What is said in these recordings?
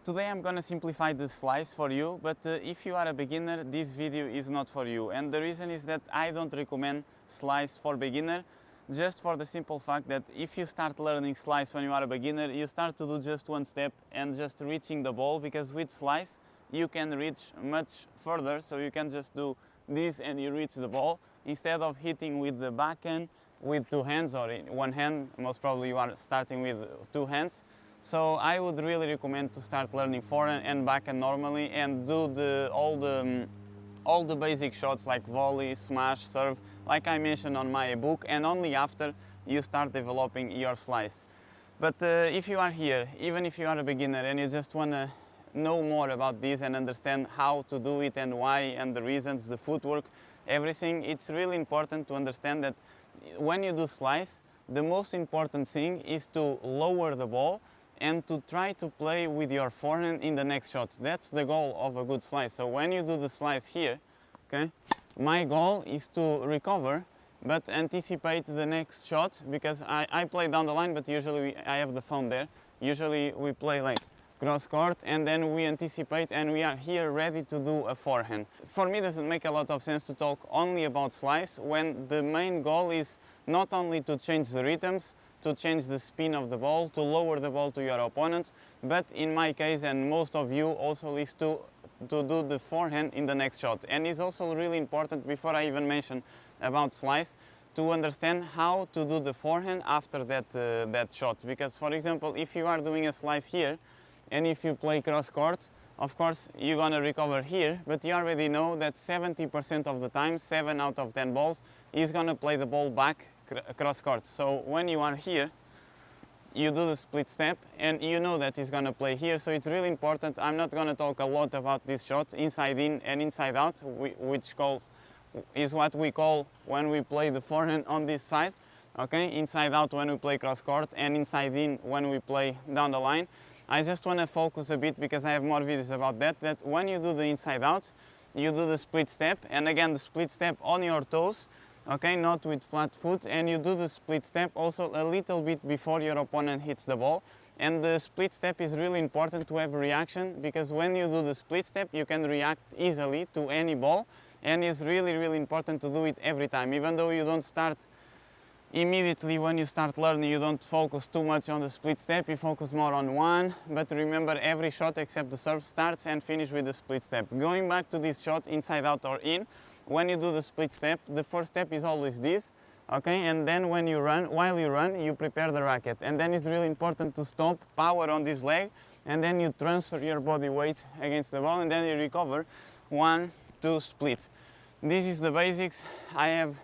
Today I'm gonna simplify the slice for you, but if you are a beginner, this video is not for you. And the reason is that I don't recommend slice for beginner, just for the simple fact that if you start learning slice when you are a beginner, you start to do just one step and just reaching the ball, because with slice you can reach much further. So you can just do this and you reach the ball, instead of hitting with the backhand with two hands, or in one hand. Most probably you are starting with two hands. So I would really recommend to start learning forehand and backhand normally, and do all the basic shots like volley, smash, serve, like I mentioned on my book, and only after you start developing your slice. But if you are here, even if you are a beginner and you just want to know more about this and understand how to do it and why and the reasons, the footwork, everything, it's really important to understand that when you do slice, the most important thing is to lower the ball and to try to play with your forehand in the next shot. That's the goal of a good slice. So when you do the slice here, okay, my goal is to recover but anticipate the next shot, because I play down the line, but usually I have the phone there. Usually we play like cross court, and then we anticipate and we are here ready to do a forehand. For me, it doesn't make a lot of sense to talk only about slice when the main goal is not only to change the rhythms, to change the spin of the ball, to lower the ball to your opponent, but in my case and most of you also is to do the forehand in the next shot. And it's also really important, before I even mention about slice, to understand how to do the forehand after that shot. Because for example, if you are doing a slice here and if you play cross court, of course you're gonna recover here, but you already know that 70% of the time, 7 out of 10 balls, is gonna play the ball back cross court. So when you are here, you do the split step and you know that he's gonna play here. So it's really important. I'm not gonna talk a lot about this shot, inside in and inside out, which is what we call when we play the forehand on this side. Okay, inside out when we play cross court, and inside in when we play down the line. I just want to focus a bit, because I have more videos about that when you do the inside out, you do the split step, and again the split step on your toes, okay, not with flat foot, and you do the split step also a little bit before your opponent hits the ball. And the split step is really important to have a reaction, because when you do the split step you can react easily to any ball, and it's really important to do it every time. Even though you don't start immediately when you start learning, you don't focus too much on the split step, you focus more on one, but remember, every shot except the serve starts and finish with the split step. Going back to this shot, inside out or in, when you do the split step, the first step is always this, okay, and then when you run, while you run, you prepare the racket, and then it's really important to stop, power on this leg, and then you transfer your body weight against the ball, and then you recover 1, 2, split. This is the basics. I have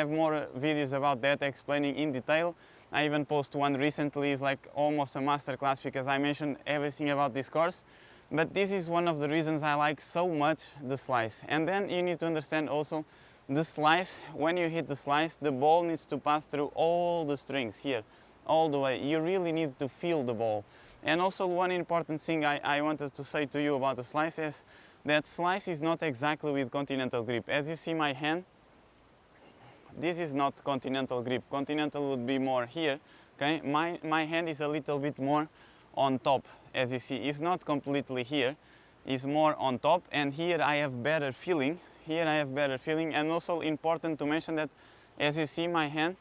more videos about that, explaining in detail. I even posted one recently. It's like almost a masterclass, because I mentioned everything about this course. But this is one of the reasons I like so much the slice. And then you need to understand also the slice. When you hit the slice, the ball needs to pass through all the strings here, all the way. You really need to feel the ball. And also one important thing I wanted to say to you about the slice is that slice is not exactly with continental grip. As you see my hand, this is not continental grip. Continental would be more here, okay? My hand is a little bit more on top, as you see. It's not completely here, it's more on top, and here I have better feeling. Here I have better feeling, and also important to mention that, as you see, my hand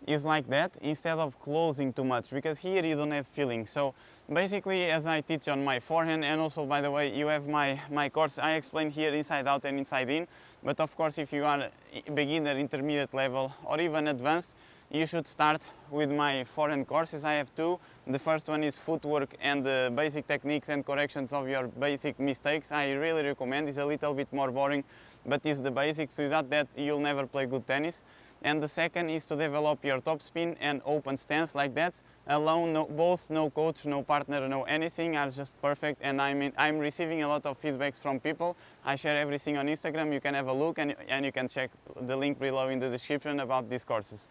is like that, instead of closing too much, because here you don't have feeling. So basically, as I teach on my forehand, and also, by the way, you have my course, I explain here inside out and inside in. But of course, if you are beginner, intermediate level, or even advanced, you should start with my forehand courses. I have two. The first one is footwork and the basic techniques and corrections of your basic mistakes. I really recommend. It's a little bit more boring, but it's the basics. Without that, you'll never play good tennis. And the second is to develop your top spin and open stance, like that. Alone, no coach, no partner, no anything, are just perfect. And I'm receiving a lot of feedbacks from people. I share everything on Instagram. You can have a look, and you can check the link below in the description about these courses.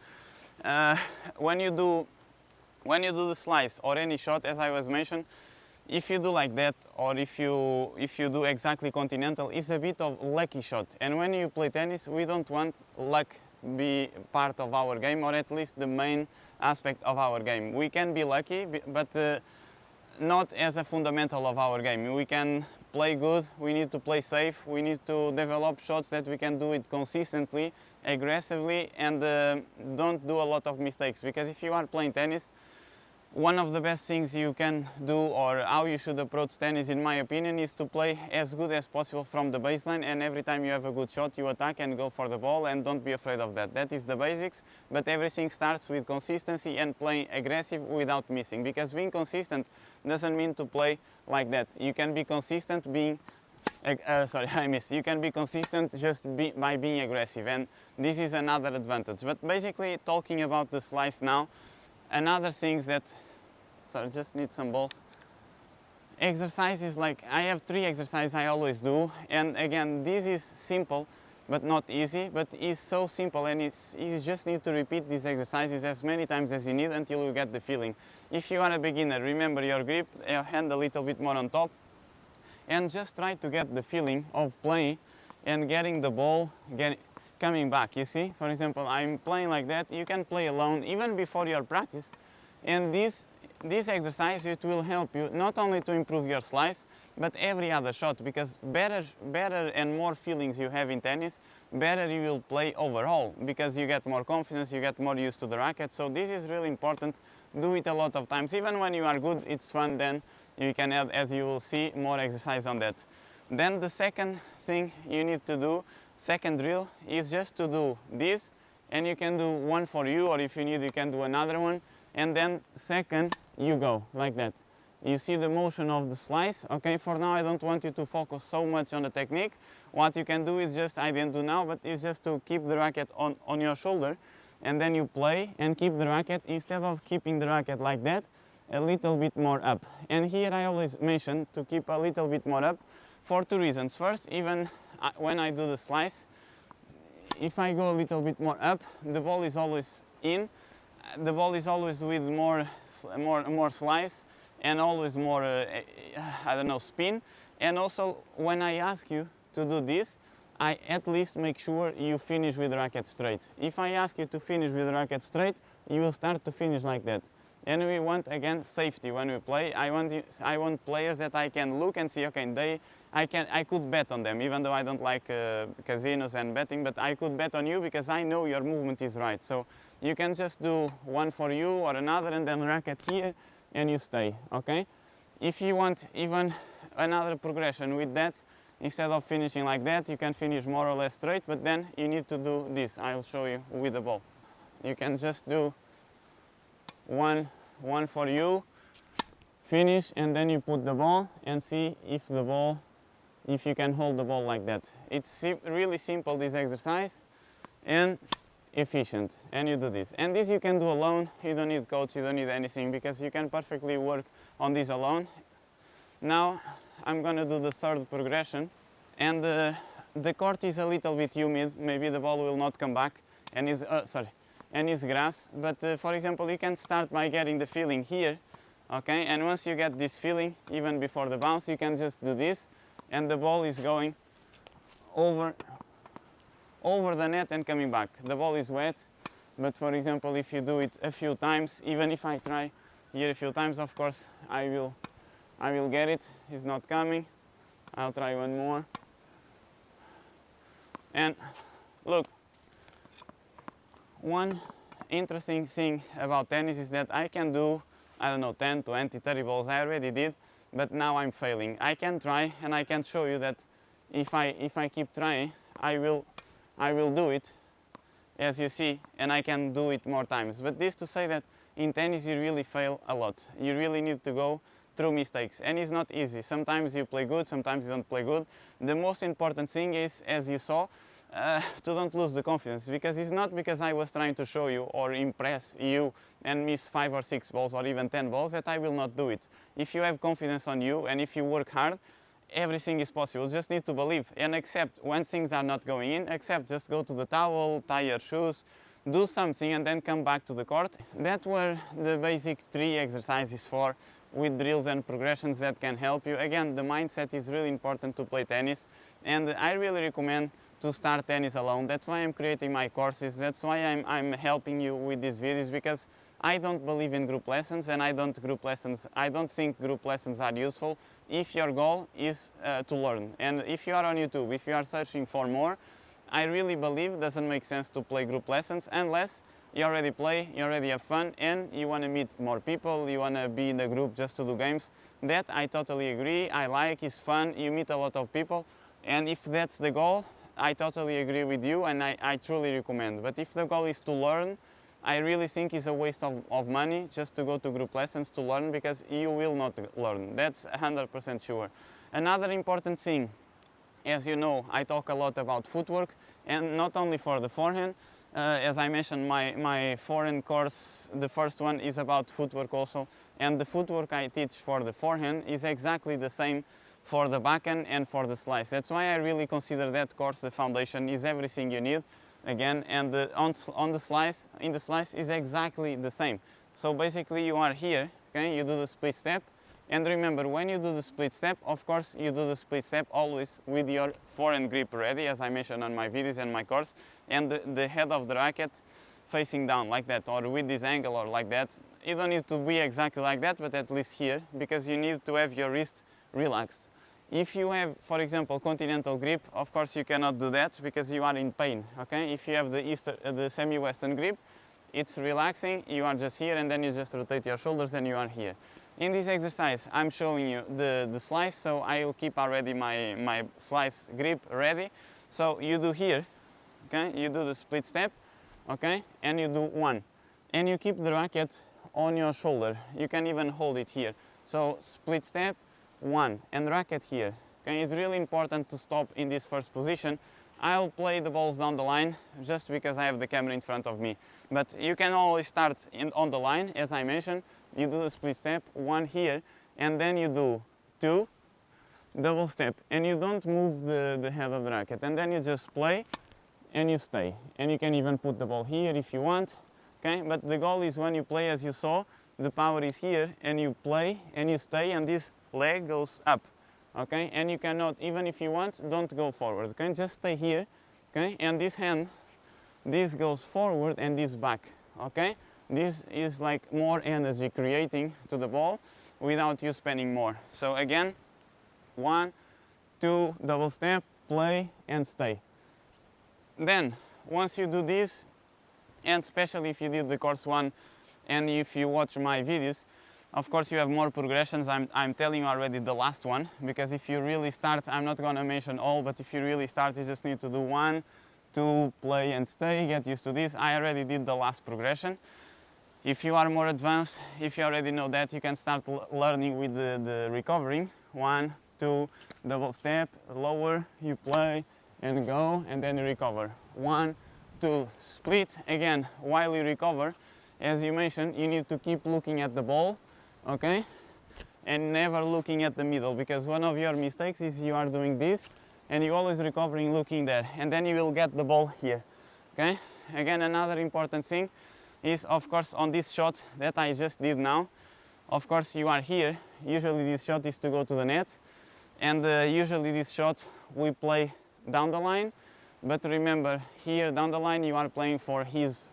When you do the slice or any shot, as I was mentioned, if you do like that, or if you do exactly continental, it's a bit of lucky shot. And when you play tennis, we don't want luck be part of our game, or at least the main aspect of our game. We can be lucky, but not as a fundamental of our game. We can play good, we need to play safe, we need to develop shots that we can do it consistently, aggressively, and don't do a lot of mistakes. Because if you are playing tennis, one of the best things you can do, or how you should approach tennis in my opinion, is to play as good as possible from the baseline, and every time you have a good shot you attack and go for the ball, and don't be afraid of that. That is the basics, but everything starts with consistency and playing aggressive without missing, because being consistent doesn't mean to play like that. You can be consistent being you can be consistent just by being aggressive, and this is another advantage. But basically, talking about the slice now, another thing that, just need some balls. Exercises, like I have 3 exercises I always do, and again, this is simple but not easy, but it's so simple, and you just need to repeat these exercises as many times as you need until you get the feeling. If you are a beginner, remember your grip, your hand a little bit more on top, and just try to get the feeling of playing and getting the ball coming back. You see, for example, I'm playing like that. You can play alone even before your practice, and this exercise, it will help you not only to improve your slice but every other shot, because better and more feelings you have in tennis, better you will play overall, because you get more confidence, you get more used to the racket. So this is really important. Do it a lot of times. Even when you are good, it's fun. Then you can add, as you will see, more exercise on that. Then the second thing you need to do, second drill, is just to do this, and you can do one for you, or if you need, you can do another one, and then second you go like that. You see the motion of the slice. Okay, for now I don't want you to focus so much on the technique. What you can do is just, I didn't do now, but it's just to keep the racket on your shoulder, and then you play and keep the racket, instead of keeping the racket like that, a little bit more up. And here I always mention to keep a little bit more up for 2 reasons. First, even when I do the slice, if I go a little bit more up, the ball is always in, the ball is always with more slice, and always more, I don't know, spin. And also, when I ask you to do this, I at least make sure you finish with the racket straight. If I ask you to finish with the racket straight, you will start to finish like that. And we want, again, safety when we play. I want players that I can look and see, okay, I could bet on them, even though I don't like casinos and betting, but I could bet on you because I know your movement is right. So you can just do one for you or another, and then racket here, and you stay, okay? If you want even another progression with that, instead of finishing like that, you can finish more or less straight, but then you need to do this. I'll show you with the ball. You can just do one for you, finish, and then you put the ball and see if you can hold the ball like that. It's really simple, this exercise, and efficient, and you do this. And this you can do alone. You don't need coach, you don't need anything, because you can perfectly work on this alone. Now I'm gonna do the third progression, and the court is a little bit humid. Maybe the ball will not come back, and is grass. But for example, you can start by getting the feeling here, okay? And once you get this feeling, even before the bounce, you can just do this, and the ball is going over the net and coming back. The ball is wet, but for example, if you do it a few times, even if I try here a few times, of course I will get it. It's not coming. I'll try one more. And look, one interesting thing about tennis is that I can do, I don't know, 10, 20, 30 balls. I already did, but now I'm failing. I can try, and I can show you that if I keep trying, I will do it, as you see, and I can do it more times. But this to say that in tennis you really fail a lot. You really need to go through mistakes, and it's not easy. Sometimes you play good, sometimes you don't play good. The most important thing is, as you saw, to don't lose the confidence, because it's not because I was trying to show you or impress you and miss 5 or 6 balls or even 10 balls that I will not do it. If you have confidence on you and if you work hard, everything is possible. You just need to believe and accept when things are not going in. Just go to the towel, tie your shoes, do something, and then come back to the court. That were the basic 3 exercises for with drills and progressions that can help you. Again, the mindset is really important to play tennis, and I really recommend to start tennis alone. That's why I'm creating my courses. That's why I'm helping you with these videos, because I don't believe in group lessons, and I don't think group lessons are useful if your goal is to learn. And if you are on YouTube, if you are searching for more, I really believe it doesn't make sense to play group lessons unless you already play, you already have fun, and you want to meet more people, you want to be in the group just to do games. That I totally agree, I like, it's fun, you meet a lot of people, and if that's the goal, I totally agree with you, and I truly recommend. But if the goal is to learn, I really think it's a waste of money just to go to group lessons to learn, because you will not learn, that's 100% sure. Another important thing, as you know, I talk a lot about footwork, and not only for the forehand. As I mentioned, my forehand course, the first one, is about footwork also, and the footwork I teach for the forehand is exactly the same for the backhand and for the slice. That's why I really consider that course the foundation, is everything you need, again, and in the slice is exactly the same. So basically you are here, okay, you do the split step, and remember, when you do the split step, of course you do the split step always with your forehand grip ready, as I mentioned on my videos and my course, and the head of the racket facing down like that, or with this angle, or like that. You don't need to be exactly like that, but at least here, because you need to have your wrist relaxed. If you have, for example, continental grip, of course you cannot do that because you are in pain, okay? If you have the semi-western grip, it's relaxing, you are just here, and then you just rotate your shoulders and you are here. In this exercise, I'm showing you the slice, so I will keep already my slice grip ready. So you do here, okay? You do the split step, okay? And you do one. And you keep the racket on your shoulder. You can even hold it here. So split step, one, and racket here. Okay? It's really important to stop in this first position. I'll play the balls down the line just because I have the camera in front of me. But you can always start on the line, as I mentioned. You do the split step, one here, and then you do two, double step, and you don't move the head of the racket. And then you just play and you stay. And you can even put the ball here if you want. Okay? But the goal is, when you play, as you saw, the power is here, and you play and you stay, and this leg goes up. Okay, and you cannot, even if you want, don't go forward. Okay, just stay here. Okay, and this hand, this goes forward and this back. Okay, this is like more energy creating to the ball without you spending more. So again, one, two, double step, play and stay. Then once you do this, and especially if you did the course one and if you watch my videos, of course you have more progressions. I'm telling you already the last one, because if you really start, I'm not going to mention all, but if you really start, you just need to do one, two, play and stay, get used to this. I already did the last progression. If you are more advanced, if you already know that, you can start learning with the recovering. One, two, double step, lower, you play and go, and then you recover. One, two, split. Again, while you recover, as you mentioned, you need to keep looking at the ball, okay, and never looking at the middle, because one of your mistakes is you are doing this and you always recovering looking there, and then you will get the ball here. Okay, again, another important thing is, of course, on this shot that I just did now, of course you are here. Usually this shot is to go to the net, and usually this shot we play down the line, but remember, here down the line you are playing for his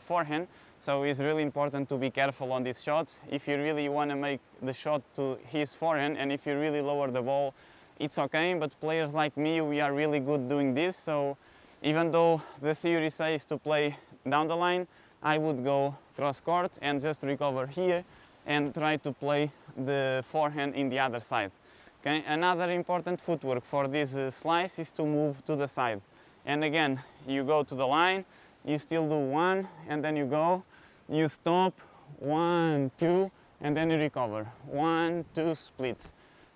forehand. So it's really important to be careful on this shot. If you really want to make the shot to his forehand, and if you really lower the ball, it's okay, but players like me, we are really good doing this. So even though the theory says to play down the line, I would go cross court and just recover here and try to play the forehand in the other side. Okay? Another important footwork for this slice is to move to the side. And again, you go to the line, you still do one, and then you go, you stop, one, two, and then you recover. One, two, split.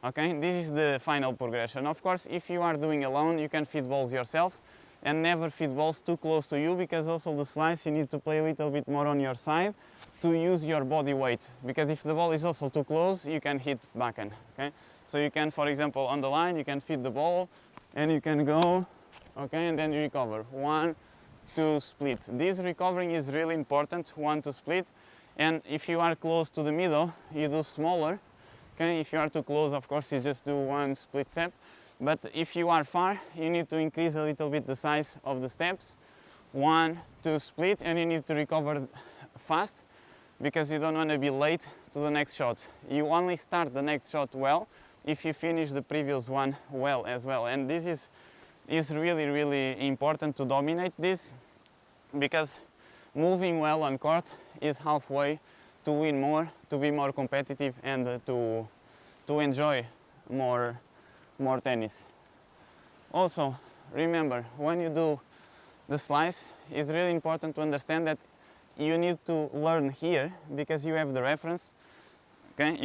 Okay, this is the final progression. Of course, if you are doing alone, you can feed balls yourself, and never feed balls too close to you, because also the slice, you need to play a little bit more on your side to use your body weight, because if the ball is also too close, you can hit backhand. Okay, so you can, for example, on the line, you can feed the ball, and you can go, okay, and then you recover. One, two, split. This recovering is really important, one, two, split. And if you are close to the middle, you do smaller. Okay, if you are too close, of course, you just do one split step. But if you are far, you need to increase a little bit the size of the steps. One, two, split, and you need to recover fast. because you don't want to be late to the next shot. You only start the next shot well if you finish the previous one well as well. And this is really, really important to dominate this, because moving well on court is halfway to win more, to be more competitive, and to enjoy more tennis. Also, remember, when you do the slice, it's really important to understand that you need to learn here, because you have the reference. Okay,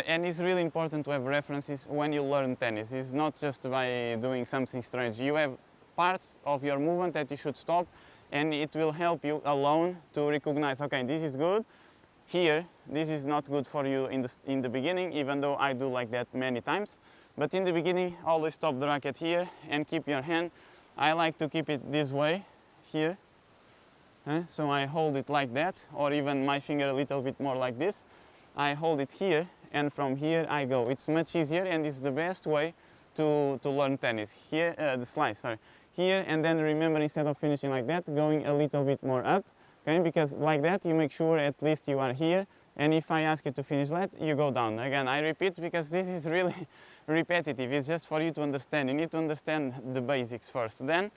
and it's really important to have references when you learn tennis. It's not just by doing something strange. You have parts of your movement that you should stop, and it will help you alone to recognize, okay, this is good. Here, this is not good for you in the beginning, even though I do like that many times. But in the beginning, always stop the racket here and keep your hand. I like to keep it this way, here. So I hold it like that, or even my finger a little bit more like this. I hold it here, and from here I go. It's much easier, and it's the best way to learn tennis. Here, the slice, sorry. Here, and then remember, instead of finishing like that, going a little bit more up. Okay, because like that you make sure at least you are here, and if I ask you to finish that, you go down. Again, I repeat, because this is really repetitive. It's just for you to understand. You need to understand the basics first. Then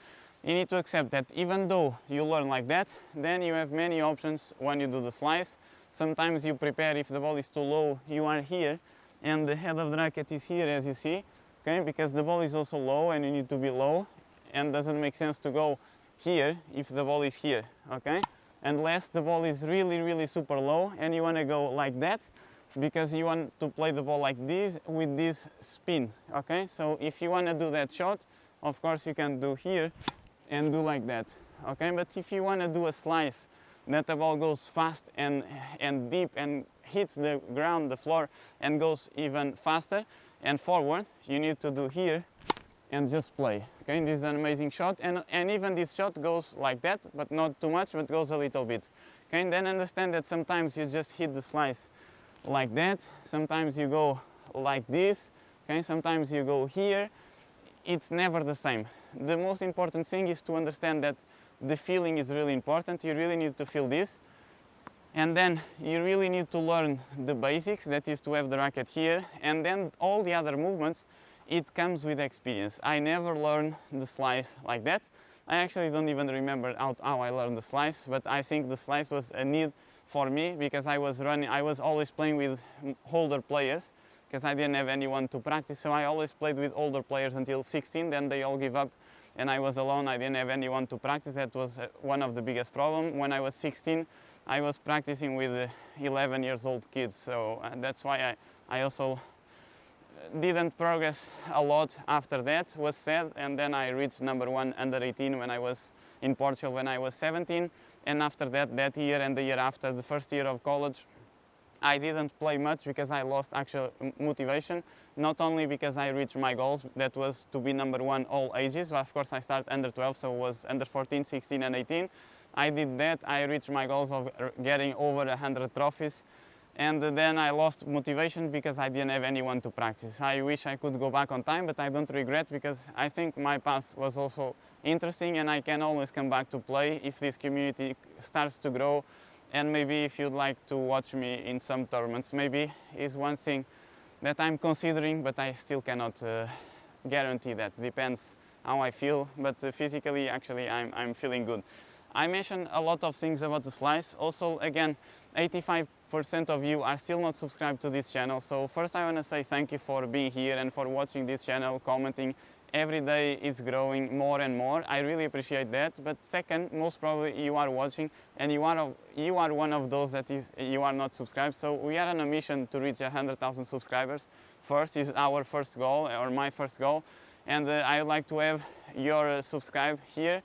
you need to accept that even though you learn like that, then you have many options when you do the slice. Sometimes you prepare, if the ball is too low, you are here, and the head of the racket is here, as you see, okay, because the ball is also low and you need to be low, and doesn't make sense to go here if the ball is here, okay? Unless the ball is really, really super low and you want to go like that, because you want to play the ball like this with this spin, okay? So if you want to do that shot, of course you can do here and do like that, okay? But if you want to do a slice that the ball goes fast and deep and hits the ground, the floor, and goes even faster and forward, you need to do here and just play. Okay, this is an amazing shot, and even this shot goes like that, but not too much, but goes a little bit. Okay, and then understand that sometimes you just hit the slice like that, sometimes you go like this, okay, sometimes you go here. It's never the same. The most important thing is to understand that the feeling is really important. You really need to feel this, and then you really need to learn the basics, that is to have the racket here, and then all the other movements, it comes with experience. I never learned the slice like that. I actually don't even remember how I learned the slice, but I think the slice was a need for me, because I was always playing with older players, because I didn't have anyone to practice, so I always played with older players until 16, then they all give up and I was alone. I didn't have anyone to practice. That was one of the biggest problems. When I was 16, I was practicing with 11 years old kids, so that's why I also didn't progress a lot after that, was sad. And then I reached #1 under 18 when I was in Portugal when I was 17, and after that year and the year after, the first year of college, I didn't play much because I lost actual motivation, not only because I reached my goals, that was to be #1 all ages. Of course, I started under 12, so it was under 14, 16 and 18. I did that, I reached my goals of getting over 100 trophies, and then I lost motivation because I didn't have anyone to practice. I wish I could go back on time, but I don't regret, because I think my path was also interesting and I can always come back to play if this community starts to grow. And maybe if you'd like to watch me in some tournaments, maybe is one thing that I'm considering, but I still cannot guarantee that. Depends how I feel, but physically, actually, I'm feeling good. I mentioned a lot of things about the slice. Also, again, 85% of you are still not subscribed to this channel. So first I want to say thank you for being here and for watching this channel, commenting. Every day is growing more and more. I really appreciate that. But second, most probably you are watching and you are one of those that you are not subscribed. So we are on a mission to reach 100,000 subscribers. First is our first goal, or my first goal. And I would like to have your subscribe here.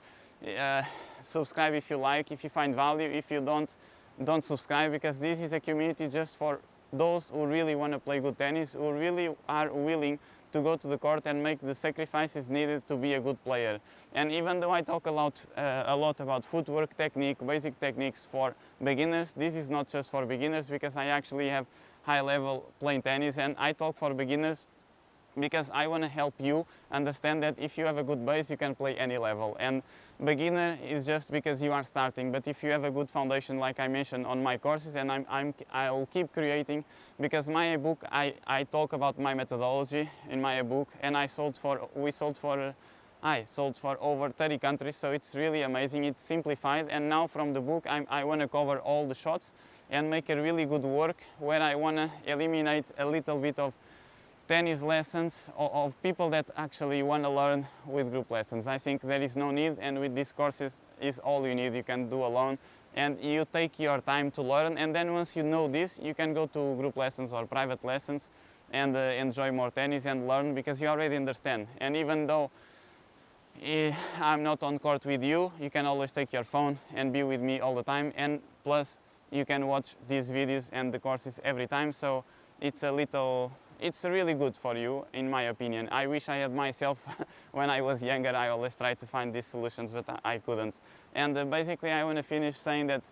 Subscribe if you like, if you find value. If you don't subscribe, because this is a community just for those who really want to play good tennis, who really are willing to go to the court and make the sacrifices needed to be a good player. And even though I talk a lot about footwork technique, basic techniques for beginners, this is not just for beginners, because I actually have high level playing tennis, and I talk for beginners because I want to help you understand that if you have a good base, you can play any level. And beginner is just because you are starting, but if you have a good foundation, like I mentioned on my courses, and I'll keep creating, because my ebook, I talk about my methodology in my ebook, and we sold for over 30 countries, so it's really amazing. It's simplified, and now from the book, I want to cover all the shots and make a really good work where I want to eliminate a little bit of tennis lessons of people that actually want to learn with group lessons. I think there is no need, and with these courses is all you need. You can do alone, and you take your time to learn, and then once you know this, you can go to group lessons or private lessons and enjoy more tennis and learn, because you already understand. And even though I'm not on court with you, you can always take your phone and be with me all the time, and plus you can watch these videos and the courses every time, so it's really good for you, in my opinion. I wish I had myself when I was younger. I always tried to find these solutions, but I couldn't. And basically I want to finish saying that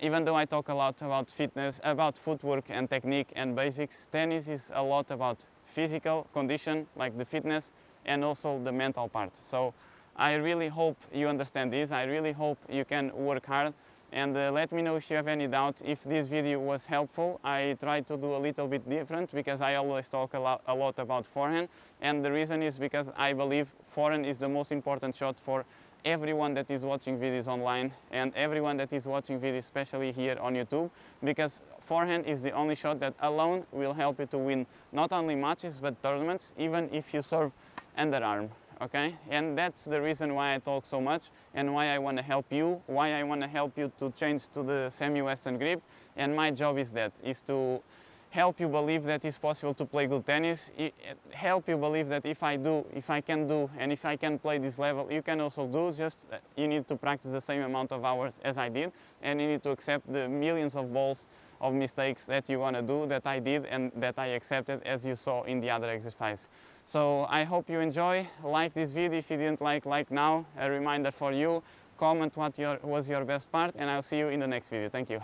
even though I talk a lot about fitness, about footwork and technique and basics, tennis is a lot about physical condition, like the fitness, and also the mental part. So I really hope you understand this. I really hope you can work hard. And let me know if you have any doubt. If this video was helpful, I tried to do a little bit different, because I always talk a lot about forehand, and the reason is because I believe forehand is the most important shot for everyone that is watching videos online, and everyone that is watching videos, especially here on YouTube, because forehand is the only shot that alone will help you to win not only matches but tournaments, even if you serve underarm. Okay, and that's the reason why I talk so much, and why I want to help you, to change to the semi-western grip. And my job is to help you believe that it's possible to play good tennis, help you believe that if I can play this level, you can also do. Just you need to practice the same amount of hours as I did, and you need to accept the millions of balls of mistakes that you want to do, that I did and that I accepted, as you saw in the other exercise. So I hope you enjoy. Like this video. If you didn't like now, a reminder for you, comment what was your best part, and I'll see you in the next video. Thank you.